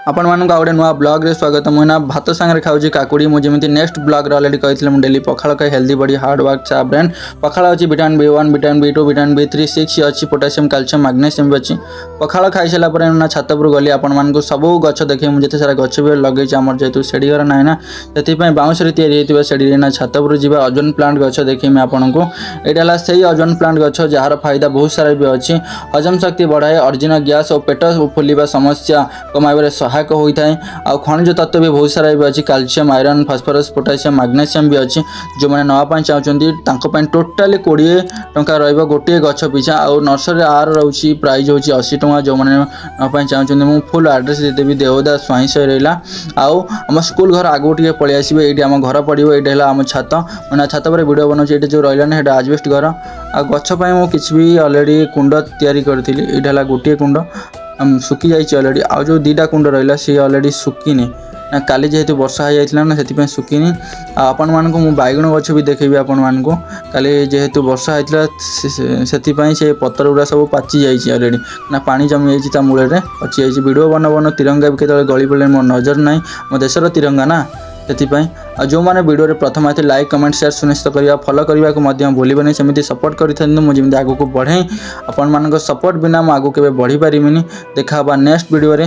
आपण मानक गोटे नुआ ब्लॉग रे स्वागत। मुझे भात सांगे खाऊँ काकुड़ी मुझे नेक्स्ट ब्लॉग अलरेडी कही डेली पखाड़ खाई हेल्दी बॉडी हार्ड वर्क चा ब्रेन पखाड़ अच्छी vitamin B1 vitamin B2 vitamin B3 6 अच्छी पोटासियम कैल्शियम मैग्नेशियम भी अच्छी। पखाड़ खाई सारापर ना छात पर गली आपण सब गछ देखे मुझे सारा गछ भी लगे आम जेहतु सेड़ी घर ना से बाउंस या सेड़ी ना छात पर जावा ओजोन प्लांट गछ देखे आपन को यहाँ से ओजोन प्लांट गछ जार फायदा बहुत सारा भी अच्छी। हजम शक्ति बढ़ाए अर्जिन गैस और पेट फुलवा समस्या कमाइबार सहायक होता है। आ खनिज तत्व भी बहुत सारा भी अच्छी calcium iron phosphorus potassium magnesium भी अच्छी। जो मैंने नवापाई चाहते टोटाली 20 टंका रही गोटे गछ पिछा आ नर्सरी आर रोचे प्राइस हूँ 80 टंका। जो मैंने नवापाई चाहते मुझे फुल एड्रेस देदेवी देवदास स्वाई से रहा आम स्कूल घर आगू टे पलि आसवे ये आम घर पड़ो ये आम छात मैंने छात पर वीडियो बनाऊँ ये जो रहा है आजबेस्ट घर आ गछपाई मुझे किसी भी अलरेडी कुंड तैयारी करी ये गोटे कुंड सुखी जाइए अलरेडी आ जो 2टा कुंड रहा सी अलरेडी सुखीनी ना काली जेहेतु वर्षा हो जाता ना से सुखीनी। आपण मानक मु बैगण गछ भी देखेबी आपण मानक काली जेहेतु वर्षा होता से पतर गुड़ा सब पाची जाइए अलरेडी ना पानी जमी जाइए मूल में पची जाइए। वीडियो बन बन तिरंगा भी केतले गली पड़े मो नजर ना मो देशर तिरंगा ना से जो मैंने वीडियो प्रथम आते लाइक कमेंट शेयर सुनिश्चित करवा फॉलो करने को भूलि सेमती सपोर्ट करें मुझे आगू को बढ़े आपण मान सपोर्ट बिना मुझे आगू के बढ़ी पारिनी। देखा नेक्स्ट वीडियो रे।